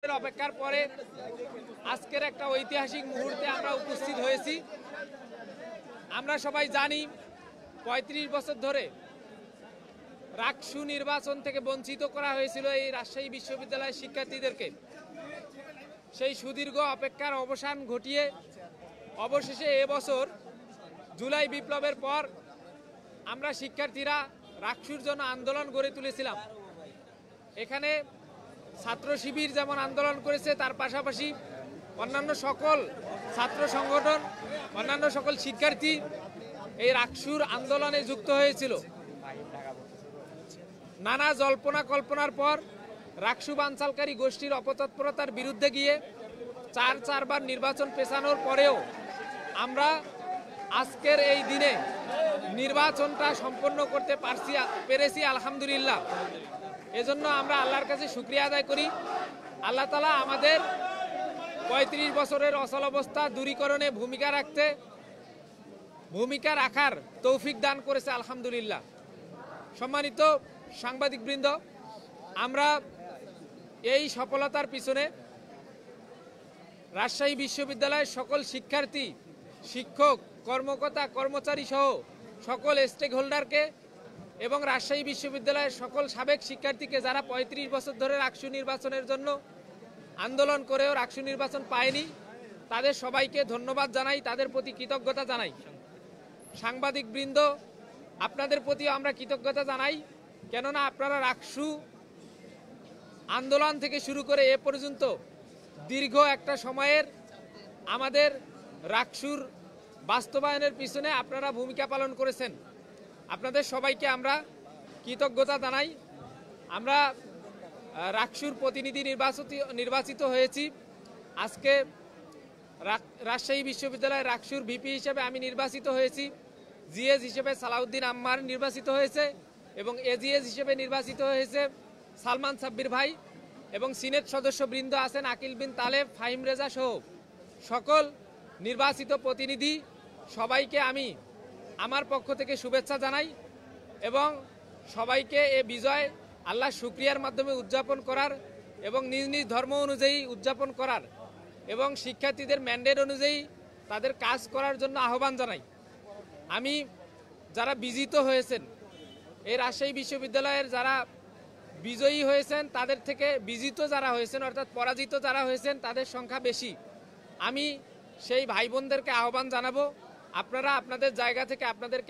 অপেক্ষার পরে আজকের একটা ঐতিহাসিক মুহূর্তে আমরা উপস্থিত হয়েছি। আমরা সবাই জানি ৩৫ বছর ধরে রাকসু নির্বাচন থেকে বঞ্চিত করা হয়েছিল এই রাজশাহী বিশ্ববিদ্যালয়ের শিক্ষার্থীদেরকে। সেই সুদীর্ঘ অপেক্ষার অবসান ঘটিয়ে অবশেষে এবছর জুলাই বিপ্লবের পর আমরা শিক্ষার্থীরা রাকসুর জন্য আন্দোলন গড়ে তুলেছিলাম। এখানে ছাত্র শিবির যেমন আন্দোলন করেছে, তার পাশাপাশি অন্যান্য সকল ছাত্র সংগঠন, অন্যান্য সকল শিক্ষার্থী এই রাকসুর আন্দোলনে যুক্ত হয়েছিল। নানা জল্পনা কল্পনার পর রাকসু বানচালকারী গোষ্ঠীর অপতৎপরতার বিরুদ্ধে গিয়ে চারবার নির্বাচন পেছানোর পরেও আমরা আজকের এই দিনে নির্বাচনটা সম্পন্ন করতে পেরেছি আলহামদুলিল্লাহ। এজন্য আমরা আল্লাহর কাছে শুকরিয়া আদায় করি। আল্লাহ তাআলা আমাদের ৩৫ বছরের অচলাবস্থা দূরীকরণে ভূমিকা রাখার তৌফিক দান করেছে আলহামদুলিল্লাহ। সম্মানিত সাংবাদিকবৃন্দ, আমরা এই সফলতার পিছনে রাজশাহী বিশ্ববিদ্যালয়ের সকল শিক্ষার্থী, শিক্ষক, কর্মকর্তা, কর্মচারী সহ সকল স্টেক হোল্ডারকে এবং রাজশাহী বিশ্ববিদ্যালয়ের সকল সাবেক শিক্ষার্থীকে যারা ৩৫ বছর ধরে রাকসু নির্বাচনের জন্য আন্দোলন করেও রাকসু নির্বাচন পায়নি, তাদের সবাইকে ধন্যবাদ জানাই, তাদের প্রতি কৃতজ্ঞতা জানাই। সাংবাদিকবৃন্দ, আপনাদের প্রতিও আমরা কৃতজ্ঞতা জানাই, কেননা আপনারা রাকসু আন্দোলন থেকে শুরু করে এ পর্যন্ত দীর্ঘ একটা সময়ের আমাদের রাকসুর বাস্তবায়নের পিছনে আপনারা ভূমিকা পালন করেছেন। আপনাদের সবাইকে আমরা কৃতজ্ঞতা জানাই। আমরা রাকসুর প্রতিনিধি নির্বাচিত হয়েছি। আজকে রাজশাহী বিশ্ববিদ্যালয়ের রাকসুর ভিপি হিসেবে আমি নির্বাচিত হয়েছি। জিএস হিসেবে সালাউদ্দিন আম্মার নির্বাচিত হয়েছে এবং এজিএস হিসেবে নির্বাচিত হয়েছে সালমান সাব্বির ভাই, এবং সিনেট সদস্যবৃন্দ আছেন আকিল বিন তালেব, ফাহিম রেজা সহ সকল নির্বাচিত প্রতিনিধি সবাইকে আমি আমার পক্ষ থেকে শুভেচ্ছা জানাই এবং সবাইকে এ বিজয় আল্লাহ শুকরিয়ার মাধ্যমে উদযাপন করার এবং নিজ নিজ ধর্ম অনুযায়ী উদযাপন করার এবং শিক্ষার্থীদের ম্যান্ডেট অনুযায়ী তাদের কাজ করার জন্য আহ্বান জানাই। আমি যারা বিজিত হয়েছেন, এই রাজশাহী বিশ্ববিদ্যালয়ের যারা বিজয়ী হয়েছেন তাদের থেকে বিজিত যারা হয়েছেন অর্থাৎ পরাজিত যারা হয়েছেন তাদের সংখ্যা বেশি। আমি সেই ভাই বোনদেরকে আহ্বান জানাবো, আপনারা আপনাদের জায়গা থেকে আপনাদের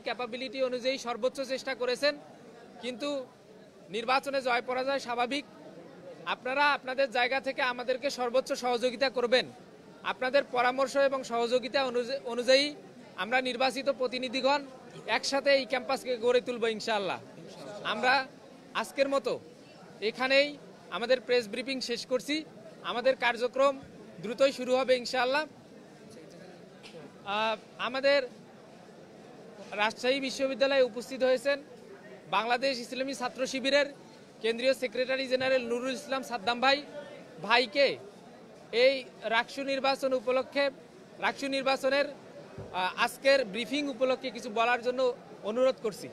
ক্যাপাবিলিটি অনুযায়ী সর্বোচ্চ চেষ্টা করেছেন, কিন্তু নির্বাচনে জয় পরাজয় স্বাভাবিক। আপনারা আপনাদের জায়গা থেকে আমাদেরকে সর্বোচ্চ সহযোগিতা করবেন। আপনাদের পরামর্শ এবং সহযোগিতা অনুযায়ী আমরা নির্বাচিত প্রতিনিধিগণ একসাথে এই ক্যাম্পাসকে গড়ে তুলব ইনশাআল্লাহ। আমরা আজকের মতো এখানেই আমাদের প্রেস ব্রিফিং শেষ করছি। আমাদের কার্যক্রম দ্রুতই শুরু হবে ইনশাআল্লাহ। আমাদের রাজশাহী বিশ্ববিদ্যালয়ে উপস্থিত হয়েছেন বাংলাদেশ ইসলামী ছাত্র শিবিরের কেন্দ্রীয় সেক্রেটারি জেনারেল নুরুল ইসলাম সাদ্দাম ভাইকে এই রাকসু নির্বাচন উপলক্ষে, রাকসু নির্বাচনের আজকের ব্রিফিং উপলক্ষে কিছু বলার জন্য অনুরোধ করছি।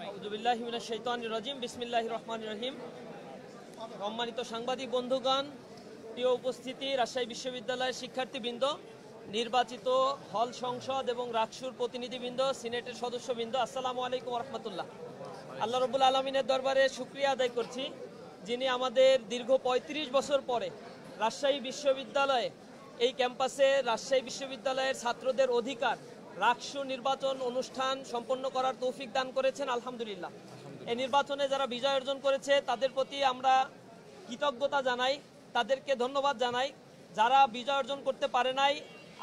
আউযুবিল্লাহি মিনাশ শাইতানির রাজিম, বিসমিল্লাহির রহমানির রহিম। সম্মানিত সাংবাদিক বন্ধুগণ, প্রিয় উপস্থিতি, রাজশাহী বিশ্ববিদ্যালয়ের শিক্ষার্থীবৃন্দ, নির্বাচিত হল সংসদ এবং রাকসুর প্রতিনিধিবৃন্দ, সিনেটের সদস্যবৃন্দ, আসসালামু আলাইকুম রহমতুল্লাহ। আল্লাহ রব্বুল আলমিনের দরবারে শুকরিয়া আদায় করছি, যিনি আমাদের দীর্ঘ ৩৫ বছর পরে রাজশাহী বিশ্ববিদ্যালয়ে এই ক্যাম্পাসে রাজশাহী বিশ্ববিদ্যালয়ের ছাত্রদের অধিকার রাকসু নির্বাচন অনুষ্ঠান সম্পন্ন করার তৌফিক দান করেছেন আলহামদুলিল্লাহ। এই নির্বাচনে যারা বিজয় অর্জন করেছে তাদের প্রতি আমরা কৃতজ্ঞতা জানাই, তাদেরকে ধন্যবাদ জানাই। যারা বিজয় অর্জন করতে পারে নাই,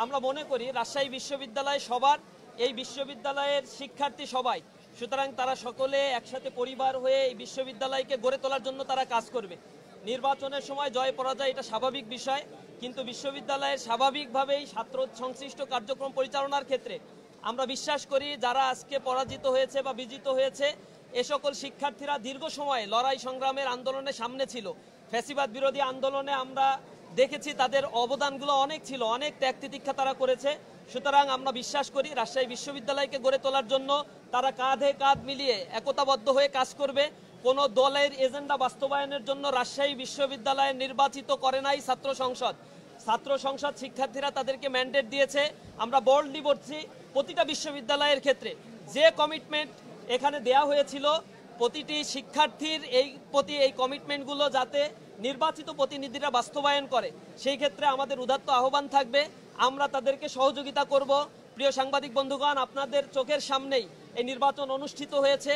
আমরা মনে করি রাজশাহী বিশ্ববিদ্যালয় সবার, এই বিশ্ববিদ্যালয়ের শিক্ষার্থী সবাই, সুতরাং তারা সকলে একসাথে পরিবার হয়ে এই বিশ্ববিদ্যালয়কে গড়ে তোলার জন্য তারা কাজ করবে। নির্বাচনের সময় জয় পরাজয় এটা স্বাভাবিক বিষয়, কিন্তু বিশ্ববিদ্যালয়ের স্বাভাবিকভাবেই ছাত্র সংশ্লিষ্ট কার্যক্রম পরিচালনার ক্ষেত্রে আমরা বিশ্বাস করি যারা আজকে পরাজিত হয়েছে বা বিজিত হয়েছে এ সকল শিক্ষার্থীরা দীর্ঘ সময় লড়াই সংগ্রামের আন্দোলনের সামনে ছিল। ফ্যাসিবাদ বিরোধী আন্দোলনে আমরা দেখেছি তাদের অবদানগুলো অনেক ছিল, অনেক ত্যাগ তিতিক্ষা তারা করেছে। সুতরাং আমরা বিশ্বাস করি রাজশাহী বিশ্ববিদ্যালয়কে গড়ে তোলার জন্য তারা কাঁধে কাঁধ মিলিয়ে একতাবদ্ধ হয়ে কাজ করবে। কোনো দলের এজেন্ডা বাস্তবায়নের জন্য রাজশাহী বিশ্ববিদ্যালয়ে নির্বাচিত করে নাই ছাত্র সংসদ। ছাত্র সংসদ শিক্ষার্থীরা তাদেরকে ম্যান্ডেট দিয়েছে। আমরা বোল্ডলি বলছি, প্রতিটা বিশ্ববিদ্যালয়ের ক্ষেত্রে যে কমিটমেন্ট এখানে দেয়া হয়েছিল, প্রতিটি শিক্ষার্থীর এই কমিটমেন্টগুলো যাতে নির্বাচিত প্রতিনিধিরা বাস্তবায়ন করে, সেই ক্ষেত্রে আমাদের উদাত্ত আহ্বান থাকবে। আমরা তাদেরকে সহযোগিতা করব। প্রিয় সাংবাদিক বন্ধুগণ, আপনাদের চোখের সামনেই এই নির্বাচন অনুষ্ঠিত হয়েছে।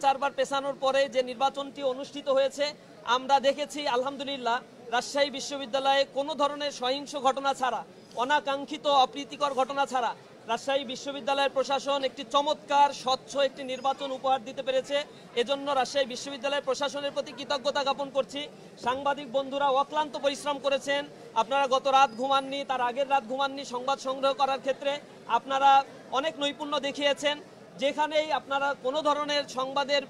চারবার পেছানোর পরে যে নির্বাচনটি অনুষ্ঠিত হয়েছে, আমরা দেখেছি আলহামদুলিল্লাহ রাজশাহী বিশ্ববিদ্যালয়ে কোনো ধরনের সহিংস ঘটনা ছাড়া, অনাকাঙ্ক্ষিত অপ্রীতিকর ঘটনা ছাড়া রাজশাহী বিশ্ববিদ্যালয়ের প্রশাসন একটি চমৎকার স্বচ্ছ একটি নির্বাচন উপহার দিতে পেরেছে। এজন্য রাজশাহী বিশ্ববিদ্যালয়ের প্রশাসনের প্রতি কৃতজ্ঞতা জ্ঞাপন করছি। সাংবাদিক বন্ধুরা অক্লান্ত পরিশ্রম করেছেন। আপনারা গত রাত ঘুমাননি, তার আগের রাত ঘুমাননি সংবাদ সংগ্রহ করার ক্ষেত্রে। আপনারা অনেক নৈপুণ্য দেখিয়েছেন। যেখানেই আপনারা কোনো ধরনের সংবাদের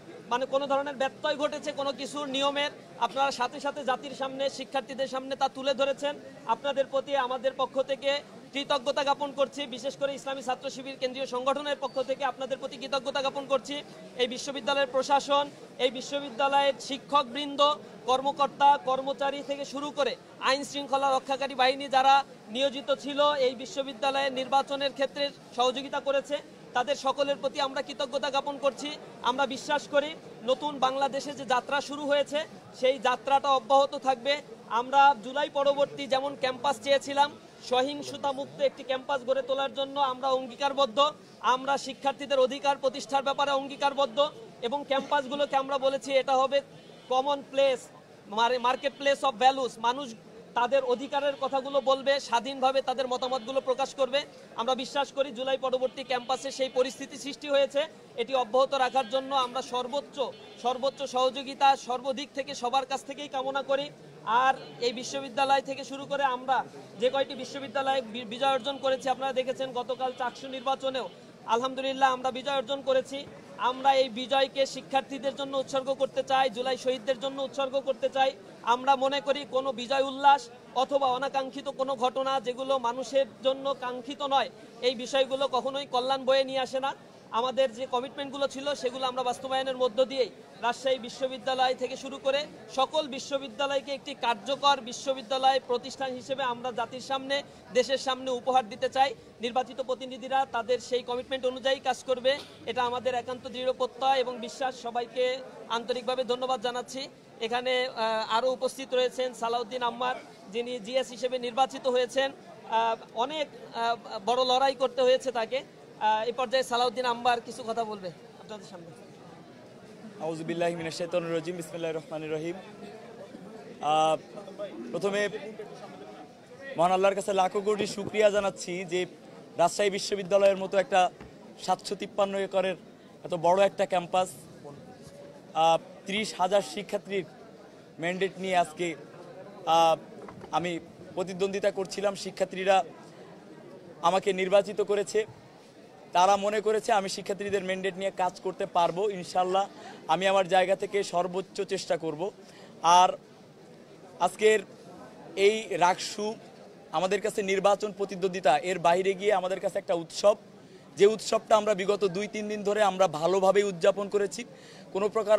কোনো ধরনের ব্যত্যয় ঘটেছে কোনো কিছুর নিয়মের, আপনারা সাথে সাথে জাতির সামনে, শিক্ষার্থীদের সামনে তা তুলে ধরেছেন। আপনাদের প্রতি আমাদের পক্ষ থেকে কৃতজ্ঞতা জ্ঞাপন করছি। বিশেষ করে ইসলামী ছাত্র শিবির কেন্দ্রীয় সংগঠনের পক্ষ থেকে আপনাদের প্রতি কৃতজ্ঞতা জ্ঞাপন করছি। এই বিশ্ববিদ্যালয়ের প্রশাসন, এই বিশ্ববিদ্যালয়ের শিক্ষকবৃন্দ, কর্মকর্তা কর্মচারী থেকে শুরু করে আইন শৃঙ্খলা রক্ষাকারী বাহিনী যারা নিয়োজিত ছিল এই বিশ্ববিদ্যালয়ের নির্বাচনের ক্ষেত্রে সহযোগিতা করেছে, তাদের সকলের প্রতি আমরা কৃতজ্ঞতা জ্ঞাপন করছি। আমরা বিশ্বাস করি নতুন বাংলাদেশে যে যাত্রা শুরু হয়েছে সেই যাত্রাটা অব্যাহত থাকবে। আমরা জুলাই পরবর্তী যেমন ক্যাম্পাস চেয়েছিলাম, সহিংসতা মুক্ত একটি ক্যাম্পাস গড়ে তোলার জন্য আমরা অঙ্গীকারবদ্ধ। আমরা শিক্ষার্থীদের অধিকার প্রতিষ্ঠার ব্যাপারে অঙ্গীকারবদ্ধ এবং ক্যাম্পাসগুলোকে আমরা বলেছি এটা হবে common place, market place of values. মানুষ তাদের অধিকারের কথাগুলো বলবে, স্বাধীনভাবে তাদের মতামতগুলো প্রকাশ করবে। আমরা বিশ্বাস করি জুলাই পরবর্তী ক্যাম্পাসে সেই পরিস্থিতি সৃষ্টি হয়েছে। এটি অব্যাহত রাখার জন্য আমরা সর্বোচ্চ সহযোগিতা সর্বদিক থেকে সবার কাছ থেকেই কামনা করি। আর এই বিশ্ববিদ্যালয় থেকে শুরু করে আমরা যে কয়টি বিশ্ববিদ্যালয়ে বিজয় অর্জন করেছি, আপনারা দেখেছেন গতকাল চাকসু নির্বাচনেও আলহামদুলিল্লাহ আমরা বিজয় অর্জন করেছি। আমরা এই বিজয়কে শিক্ষার্থীদের জন্য উৎসর্গ করতে চাই, জুলাই শহীদদের জন্য উৎসর্গ করতে চাই। আমরা মনে করি কোনো বিজয় উল্লাস অথবা অনাকাঙ্ক্ষিত কোনো ঘটনা যেগুলো মানুষের জন্য কাঙ্ক্ষিত নয়, এই বিষয়গুলো কখনোই কল্যাণ বয়ে নিয়ে আসে না। আমাদের যে কমিটমেন্টগুলো ছিল সেগুলো আমরা বাস্তবায়নের মধ্য দিয়েই রাজশাহী বিশ্ববিদ্যালয় থেকে শুরু করে সকল বিশ্ববিদ্যালয়কে একটি কার্যকর বিশ্ববিদ্যালয় প্রতিষ্ঠান হিসেবে আমরা জাতির সামনে, দেশের সামনে উপহার দিতে চাই। নির্বাচিত প্রতিনিধিরা তাদের সেই কমিটমেন্ট অনুযায়ী কাজ করবে, এটা আমাদের একান্ত দৃঢ় প্রত্যয় এবং বিশ্বাস। সবাইকে আন্তরিকভাবে ধন্যবাদ জানাচ্ছি। এখানে আরও উপস্থিত রয়েছেন সালাউদ্দিন আম্মার, যিনি জিএস হিসেবে নির্বাচিত হয়েছেন। অনেক বড় লড়াই করতে হয়েছে তাকে। এই পর্যায়ে সালাউদ্দিন আম্বার কিছু কথা বলবে আপনাদের সামনে। আউযু বিল্লাহি মিনাশ শাইতানির রাজিম, বিসমিল্লাহির রহমানির রহিম। প্রথমে মহান আল্লাহর কাছে লাখো কোটি শুকরিয়া জানাচ্ছি যে রাজশাহী বিশ্ববিদ্যালয়ের মতো একটা 753 একরের এত বড় একটা ক্যাম্পাস, 30,000 শিক্ষার্থীর ম্যান্ডেট নিয়ে আজকে আমি প্রতিদ্বন্দ্বিতা করছিলাম। শিক্ষার্থীরা আমাকে নির্বাচিত করেছে। তারা মনে করেছে আমি শিক্ষার্থীদের ম্যান্ডেট নিয়ে কাজ করতে পারবো। ইনশাল্লাহ আমি আমার জায়গা থেকে সর্বোচ্চ চেষ্টা করব। আর আজকের এই রাকসু আমাদের কাছে নির্বাচন প্রতিদ্বন্দ্বিতা এর বাইরে গিয়ে আমাদের কাছে একটা উৎসব, যে উৎসবটা আমরা বিগত 2-3 দিন ধরে আমরা ভালোভাবেই উদযাপন করেছি। কোনো প্রকার